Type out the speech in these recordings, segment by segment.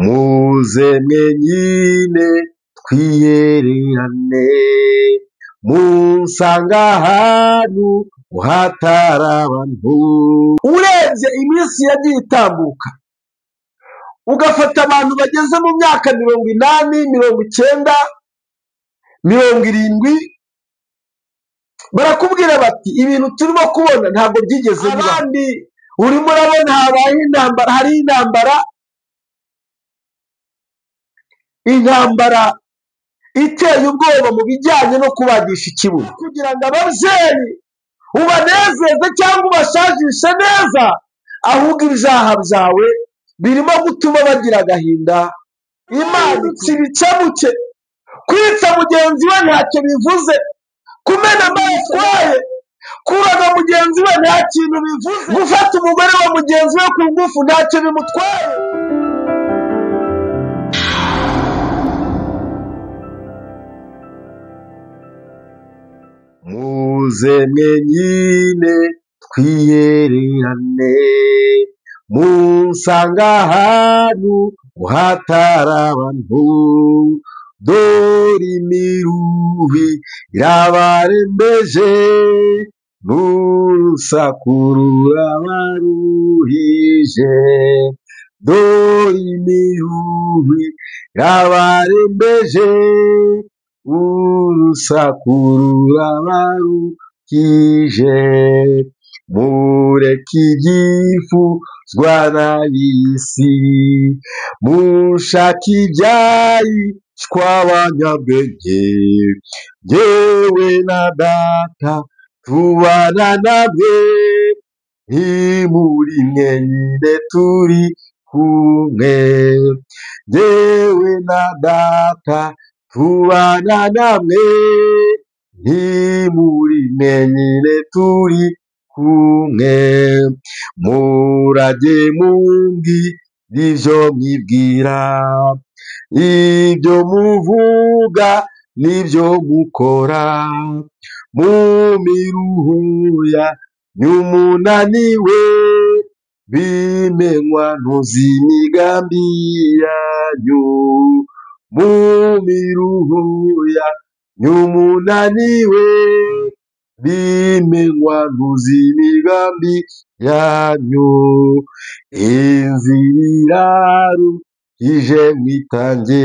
muze mwenyine twiyererane, munsanga ahantu hatari abantu. Urebye iminsi yagiye itambuka ugafata abantu bageze mu myaka 80, 90, 70, barakubwira bati ibintu turimo kubona ntabwo byigeze biba. Abandi urimo urabona habaye intambara, hari intambara iteye ubwoba mu bijyanye no kubagisha ikibuno, kugira ngo ababyeyi ubanezeze cyangwa ubashajishe neza, ahubwo ibyaha byawe birimo gutuma bagira agahinda. Imana ikibikemuke. Kwica mugenzi we ntacyo bivuze, kumena amayitwaye, kuraga mugenzi we nta kintu bivuze, gufata umugore wa mugenzi we ku ngufu ntacyo bimutwaye. Muze mwenyine twiyererane, munsanga ahantu hatari abantu. Dore imiruhi irabarembeje, n'urusaku rurabaruhije. Dore imiruhi irabarembeje, urusaku rurabaruhije. Mureke ibyifuzwa n'ab'isi, mushake ibyahishwa abanyabwenge. Jyewe na Data tubana namwe, ntimuri mwenyine turi kumwe. Jyewe na Data tubana namwe, ntimuri mwenyine turi kumwe. Murajye mumbwira ibyo mwibwira, ibyo muvuga n'ibyo mukora. Mu miruho yanyu munaniwe, bimenywa n'imigambi yanyu. Mu miruho yanyu munaniwe, bimenywa n'imigambi yanyu. Inzira iraruhije mwitange,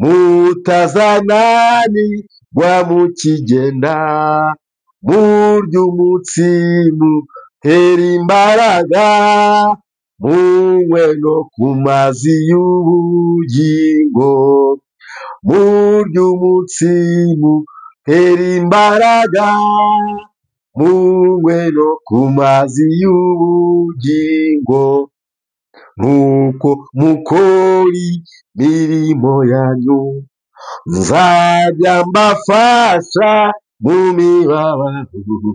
mutazananirwa mukigenda. Murye umutsima utera imbaraga, munywe no ku mazi y'ubugingo. Murye umutsima utera imbaraga, munywe no ku mazi y'ubugingo. Nuko mukora imirimo yanyu, nzajya mbafasha mu mibabaro.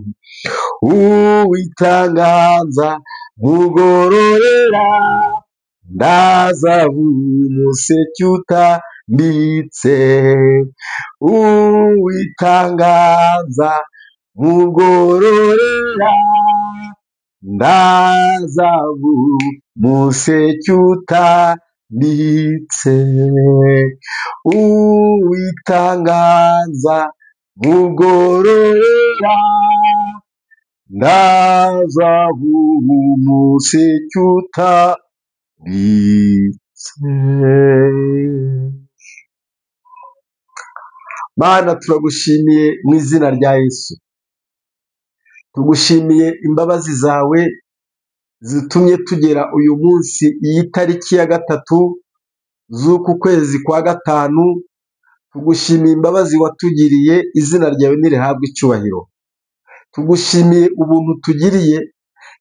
Uwitanganza mugororera, ndazavuga umuseke utambitse. Uwitanganza mugororera, ndazavuga umuseke utambitse. Uwitanganza mugororera, ndazavuga umuseke utambitse. Mana, turagushimiye mu izina rya Yesu. Tugushimiye imbabazi zawe zitumye tugera uyu munsi, iyi tariki ya 3 z'uku kwezi kwa 5. Tugushimiye imbabazi watugiriye, izina ryawe nirihabwe icyubahiro. Tugushimiye ubuntu tugiriye,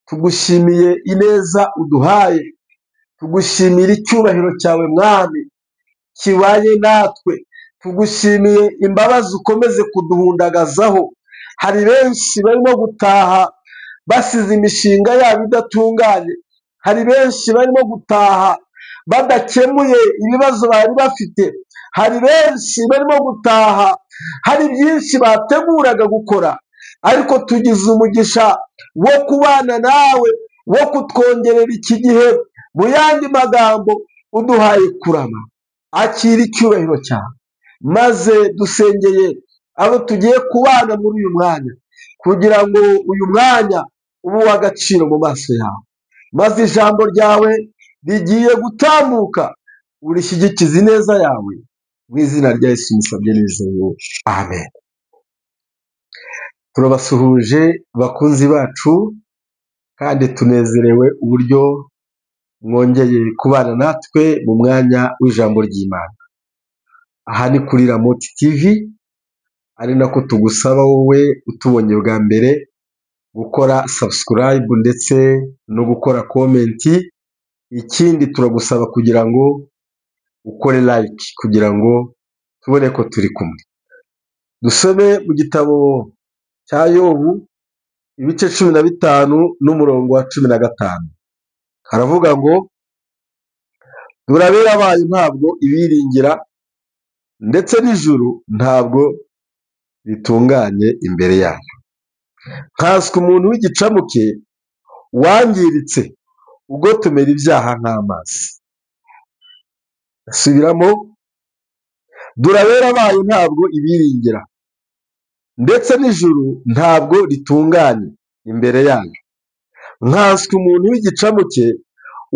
tugushimiye ineza uduhaye, tugushimira icyubahiro cyawe Mwami kibaye natwe. Tugushimiye imbabazi ukomeze kuduhundagazaho. Hari benshi barimo gutaha basize imishinga yabo idatunganye, hari benshi barimo gutaha badakemuye ibibazo bari bafite, hari benshi barimo gutaha hari byinshi bateguraga gukora, ariko tugize umugisha wo kubana nawe, wo kutwongerera iki gihe. Mu yandi magambo, uduhaye kurama, akira icyubahiro cyawe, maze dusengeye abo tugiye kubana muri uyu mwanya, kugira ngo uyu mwanya ube uw'agaciro mu maso yawe, maze ijambo ryawe rigiye gutambuka urishyigikize ineza yawe, mu izina rya Yesu musabye n'ijuru, amen. Turabasuhuje bakunzi bacu, kandi tunezerewe uburyo mwongeye kubana natwe mu mwanya w'ijambo ry'Imana. Aha ni kuri Ramoti TV, ari nako tugusaba wowe utubonye bwa mbere gukora subscribe ndetse no gukora comment. Ikindi turagusaba kugira ngo ukore like kugira ngo tubone ko turi kumwe. Dusome mu gitabo cya Yobu ibice 15 n'umurongo wa 15. Haravuga ngo durabera abaye ntabwo ibiringira, ndetse n'ijuru ntabwo ritunganye imbere yayo. Nkaswe umuntu w'igicamuke wangiritse ugotomera ibyaha nk'amazi. Asubiramo, durabera abaye ntabwo ibiringira, ndetse n'ijuru ntabwo ritunganye imbere yayo. Nkaswe umuntu w'igicamuke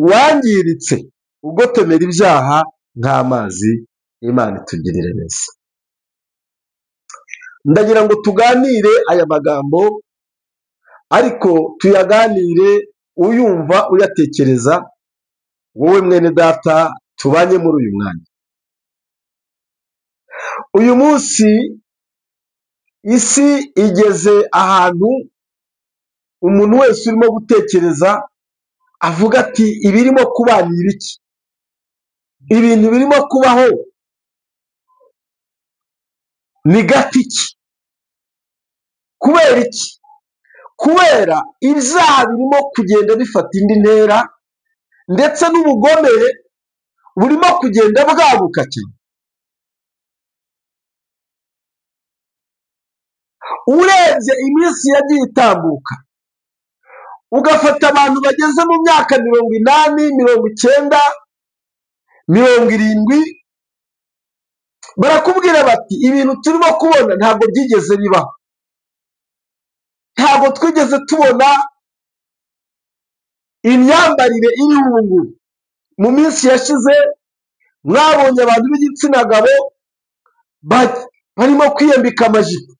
wangiritse ugotomera ibyaha nk'amazi. Imana itugirire neza. Ndagira ngo tuganire aya magambo, ariko tuyaganire uyumva uyatekereza, wowe mwene data tubanye muri uyu mwanya. Uyu munsi isi igeze ahantu umuntu wese urimo gutekereza avuga ati ibirimo kuba ni ibiki? Ibintu birimo kubaho ni gatiki. Kubera iki? Kubera ibyaha birimo kugenda bifata indi ntera, ndetse n'ubugome burimo kugenda bwaguka cyane. Urebye iminsi yagiye itambuka, ugafata abantu bageze mu myaka 80, 90, 70, barakubwira bati ibintu turimo kubona ntabwo byigeze bibaho. Ntabwo twigeze tubona imyambarire iriho ubu ngubu. Mu minsi yashize mwabonye abantu b'igitsina gabo barimo kwiyambika amajipo,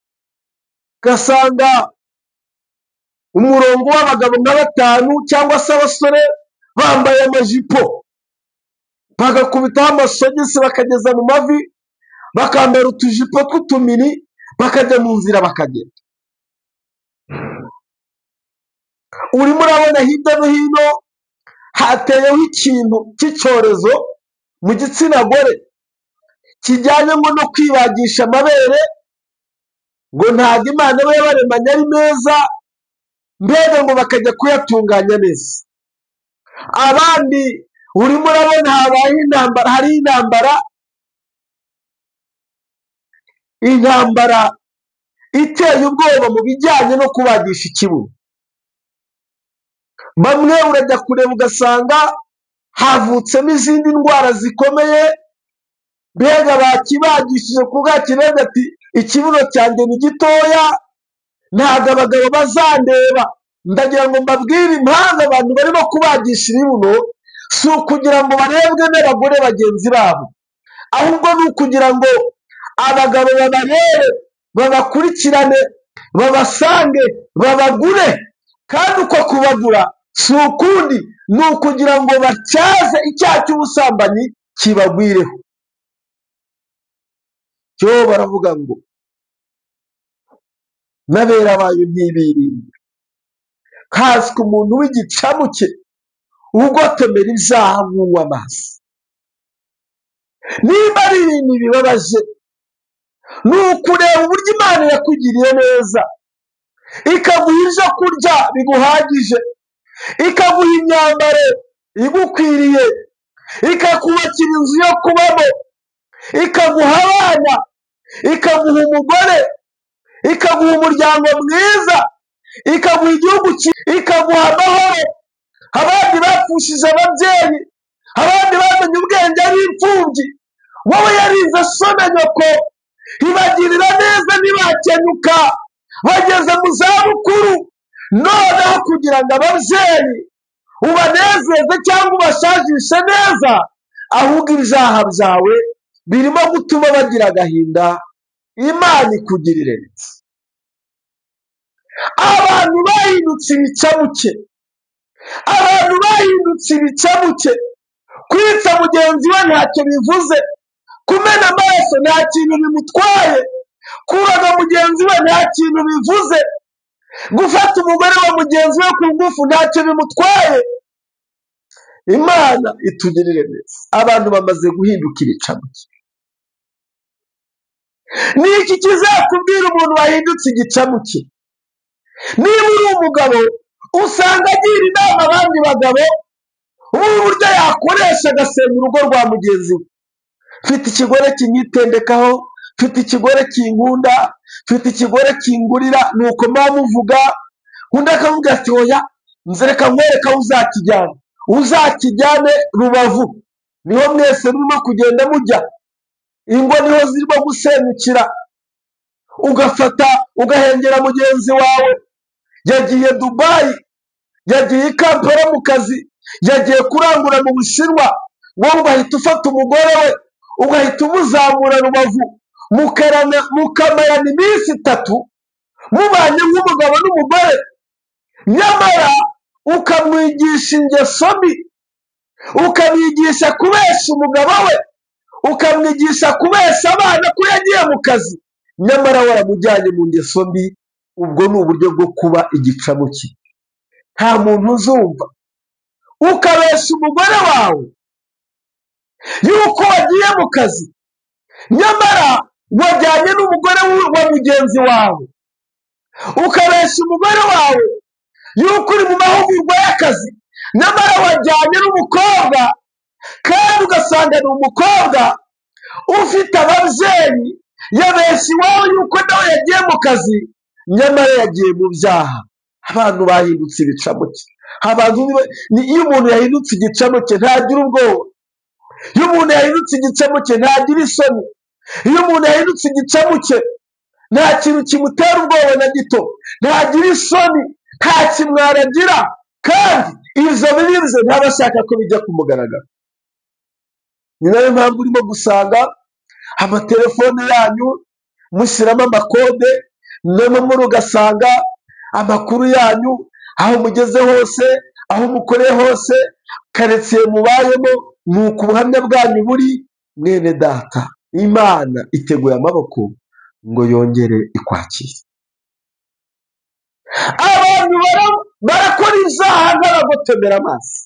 ugasanga umurongo w'abagabo nka 5 cyangwa se abasore bambaye amajipo, bagakubitaho amasogisi bakageza mu mavi, bakambara utujipo tw'utumini, bakajya mu nzira bakagenda. Urimo urabona hirya no hino hateyeho ikintu cy'icyorezo mu gitsina gore kijyanye ngo no kwibagisha amabere, ngo ntabwo Imana iba yabaremanye ari meza, mbega ngo bakajya kuyatunganya neza. Abandi urimo urabona habaye intambara, hari intambara iteye ubwoba mu bijyanye no kubagisha ikibuno. Bamwe urajya kureba ugasanga havutsemo izindi ndwara zikomeye, mbega bakibagishije kubwakirega ati ikibuno cyanjye ni gitoya, ntabwo abagabo bazandeba. Ndagira ngo mbabwire impamvu abantu barimo kubagisha ibibuno, si ukugira ngo barebwe n'abagore bagenzi babo, ahubwo ni ukugira ngo abagabo babarebe, babakurikirane, babasange, babagure. Kandi uko kubagura si ukundi, ni ukugira ngo batyaze icyaha cy'ubusambanyi kibagwireho. Cyo baravuga ngo n'abera bayo ntibirinda. Nkaswe umuntu w'igicamuke ugotomera ibyaha nk'unywa amazi. Niba ari ibintu bibabaje, ni ukureba uburyo Imana yakugiriye neza, ikaguha ibyo kurya biguhagije, ikaguha imyambaro igukwiriye, ikakubakira inzu yo kubamo, ikaguha abana, ikaguha umugore, ikaguha umuryango mwiza, ikaguha igihugu, ikaguha amahoro. Abandi bapfushije ababyeyi abandi bamenye ubwenge ari imfubyi, wowe yarize so na nyoko, ibagirira neza ntibakenyuka bageze mu zabukuru. Noneho kugira ngo ababyeyi ubanezeze cyangwa ubashajishe neza, ahubwo ibyaha byawe birimo gutuma bagira agahinda. Imana ikugirire neza. Abantu bahindutse ibicamuke, abantu bahindutse ibicamuke. Kwica mugenzi we ntacyo bivuze, kumena amaraso nta kintu bimutwaye, kuraga mugenzi we nta kintu bivuze, gufata umugore wa mugenzi we ku ngufu ntacyo bimutwaye. Imana itugirire neza. Abantu bamaze guhinduka ibicamuke. Ni iki kizakubwira umuntu wahindutse igicamuke? Niba uri umugabo usanga agira inama abandi bagabo uburyo yakoresha agasenya urugo rwa mugenzi we. Mfite ikigore kinyitendekaho, mfite ikigore kinkunda, mfite ikigore kingurira, nuko muvuga. Undi akavuga ati oya, nzereka nkwereka aho uzakijyana, uzakijyane Rubavu, niho mwese murimo kugenda mujya, ingo niho zirimo gusenyukira. Ugafata ugahengera mugenzi wawe, yagiye Dubayi, yagiye i Kampala mu kazi, yagiye kurangura mu Bushinwa, wowe ugahita ufata umugore we ugahita umuzamura Rubavu, mukamarana iminsi 3 mubanye nk'umugabo n'umugore, nyamara ukamwigisha ingeso mbi, ukamwigisha kubesha umugabo we, ukamwigisha kubesha abana ko yagiye mu kazi, nyamara waramujyanye mu ngeso mbi. Ubwo ni uburyo bwo kuba igicamuke. Nta muntu uzumva. Ukabesha umugore wawe yuko wagiye mu kazi, nyamara wajyanye n'umugore wa mugenzi wawe. Ukabesha umugore wawe yuko uri mu mahugurwa y'akazi, nyamara wajyanye n'umukobwa, kandi ugasanga ni umukobwa ufite ababyeyi, yabesha iwawe yuko nawe yagiye mu kazi, nyamara yagiye mu byaha. Abantu bahindutse ibicamuke. Iyo umuntu yahindutse igicamuke ntagira ubwoba. Iyo umuntu yahindutse igicamuke ntagira isoni. Iyo umuntu yahindutse igicamuke nta kintu kimutera ubwoba na gito, ntagira isoni, nta kimwaro agira, kandi ibyo bibivuze ntaba ashaka ko bijya ku mugaragaro. Ni nayo mpamvu urimo gusanga amatelefone yanyu mushyiramo amakode, noneho ugasanga amakuru yanyu aho mugeze hose, aho mukoreye hose, karitsiye mubayemo, ni uko ubuhamya bwanyu buri. Mwene data, Imana iteguye amaboko ngo yongere ikwakire. Abantu barakora ibyaha nk'abagotomera amazi.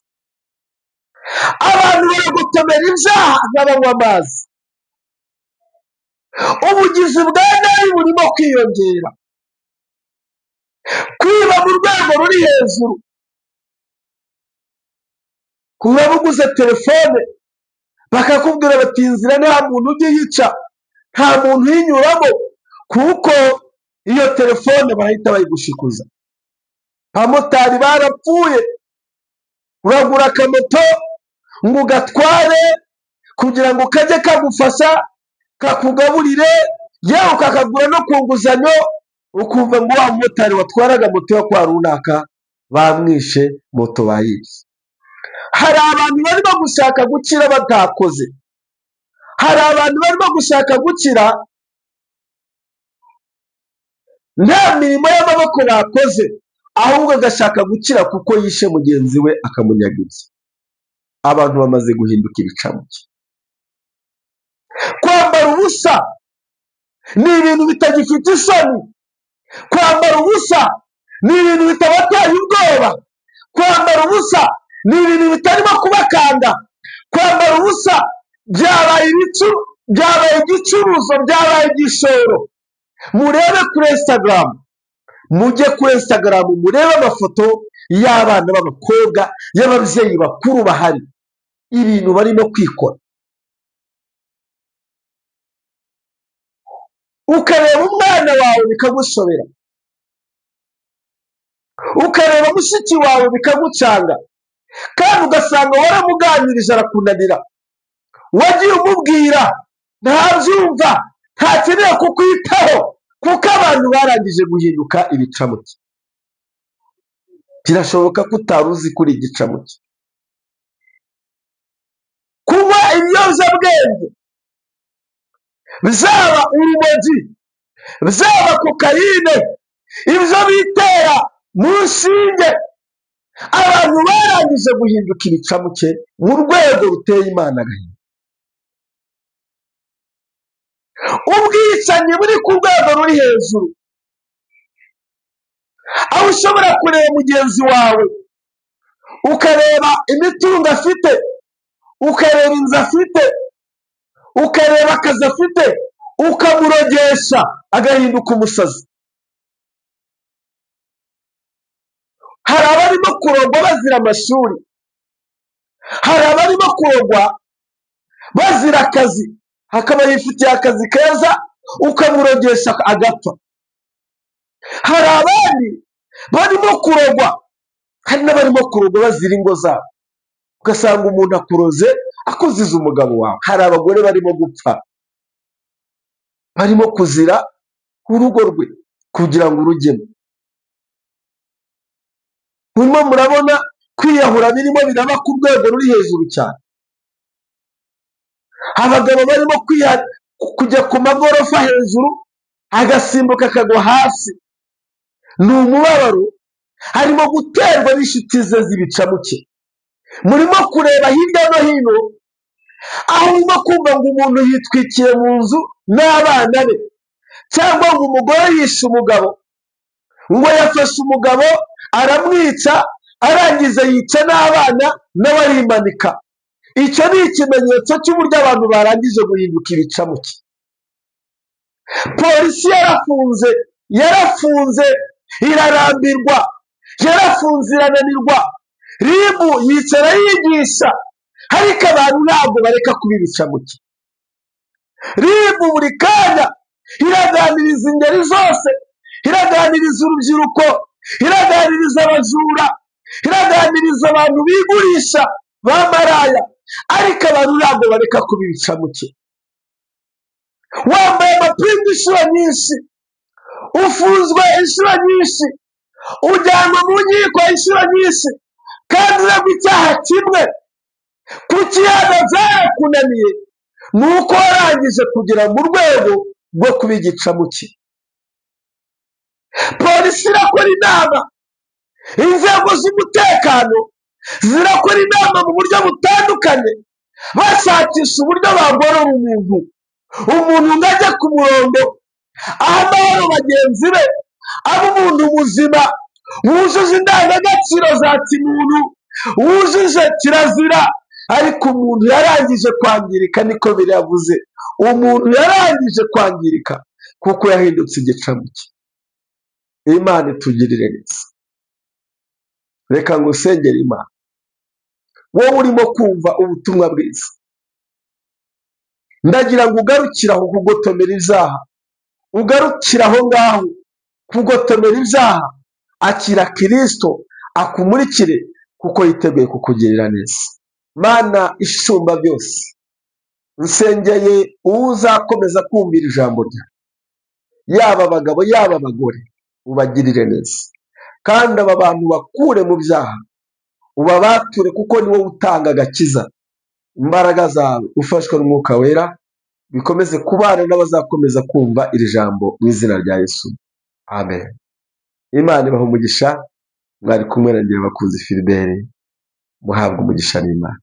Abantu baragotomera ibyaha nk'abanywa amazi. Ubugizi bwa nabi burimo kwiyongera, kwiba mu rwego ruri hejuru. Kuba buguze telefone bakakubwira bati inzira nta muntu ujya uyica, nta muntu uyinyuramo, kuko iyo telefone bahita bayigushikuza. Abamotari barapfuye. Uragura akamoto ngo ugatware kugira ngo kajye kagufasha, kakugaburire, yewe ukakagura no ku nguzanyo, ukumva ngo wa mumotari watwaraga moto yo kwa runaka bamwishe, moto bayibye. Hari abantu barimo gushaka gukira batakoze. Hari abantu barimo gushaka gukira nta mirimo y'amaboko bakoze, ahubwo agashaka gukira kuko yishe mugenzi we akamunyagiza. Abantu bamaze guhinduka ibicamuke. Kwambara ubusa ni ibintu bitagifite isoni. Kwambara ubusa ni ibintu bitabateye ubwoba. Kwambara ubusa ni ibintu bitarimo kubakanda. Kwambara ubusa byabaye igicuruzo, byabaye igishoro. Murebe kuri Instagram, mujye kuri Instagram murebe amafoto y'abana b'abakobwa, y'ababyeyi bakuru bahari, ibintu barimo kwikora. Ukareba umwana wawe bikagushobera, ukareba mushiki wawe bikagucanga, kandi ugasanga waramuganirije arakunanira, wagiye umubwira ntabyumva, ntakeneye kukwitaho, kuko abantu barangije guhinduka ibicamuke. Birashoboka ko utari uzi kuri igicamuke. Kunywa ibiyobyabwenge, bizaba urumogi, bizaba kokayine, ibyo bitera mu nshinge, abantu barangije guhinduka ibicamuke mu rwego ruteye Imana agahinda. Ubwicanyi buri ku rwego ruri hejuru, aho ushobora kureba mugenzi wawe ukareba imitungo afite, ukareba inzu afite, ukareba akazi afite, ukamurogesha agahinduka umusazi. Hari abarimo kurogwa bazira amashuri, hari abarimo kurogwa bazira akazi, hakaba yifitiye akazi keza ukamurogesha agapfa. Hari abandi barimo kurogwa, hari n'abarimo kurogwa bazira ingo zabo, ugasanga umuntu akuroze akuziza umugabo wawe. Hari abagore barimo gupfa, barimo kuzira urugo rwe kugira ngo urugemo. Murimo murabona kwiyahura birimo biraba ku rwego ruri hejuru cyane. Abagabo barimo kujya ku magorofa hejuru, agasimbuka akagwa hasi. Ni umubabaro harimo guterwa n'inshuti ze z'ibicamuke. Murimo kureba hirya no hino, aho urimo kumva ngo umuntu yitwikiye mu nzu n'abana be, cyangwa ngo umugore yishe umugabo, ngo yafashe umugabo aramwica, arangiza yica n'abana nawe arimanika. Icyo ni ikimenyetso cy'uburyo abantu barangije guhinduka ibicamuke. Polisi yarafunze irarambirwa, yarafunze irananirwa, ribu yicara yigisha, ariko abantu ntabwo bareka kuba ibicamuke. Ribu buri kanya iraganiriza ingeri zose, iraganiriza urubyiruko, iraganiriza abajura, iraganiriza abantu bigurisha bamaraya, ariko abantu ntabwo bareka kuba ibicamuke. Wambaye amapingu inshuro nyinshi, ufunzwe inshuro nyinshi, ujyanwa mu nkiko inshuro nyinshi, kandi uregwa icyaha kimwe. Kuki hano byarakunaniye? Ni uko warangije kugera mu rwego rwo kuba igicamuke. Polisi irakora inama, inzego z'umutekano zirakora inama mu buryo butandukanye, bashakisha uburyo bagorora umuntu ngo ajye ku murongo, aho amahoro bagenzi be, aba umuntu muzima wujuje indangagaciro za kimuntu, wujuje kirazira. Ariko umuntu yarangije kwangirika, niko biravuze, umuntu yarangije kwangirika kuko yahindutse igicamuke. Imana itugirire neza. Reka ngo usengere Imana, wowe urimo kumva ubutumwa bwiza, ndagira ngo ugarukire aho kugotomera ibyaha, ugarukire aho ngaho kugotomera ibyaha. Akira Kristo akumurikire, kuko yiteguye kukugirira neza. Mana isumba byose, nsengeye uzakomeza kumvira ijambo ryawe, yaba abagabo yaba abagore, ubagirire neza, kandi aba bantu bakure mu byaha, ubabature, kuko ni wowe utanga agakiza. Imbaraga zawe ufashwe n'Umwuka Wera bikomeze kubana n'abazakomeza kumva iri jambo mu izina rya Yesu, amen. Imana ibahe umugisha. Mwari kumwe na njye bakuzi Philbert, muhabwe umugisha n'Imana.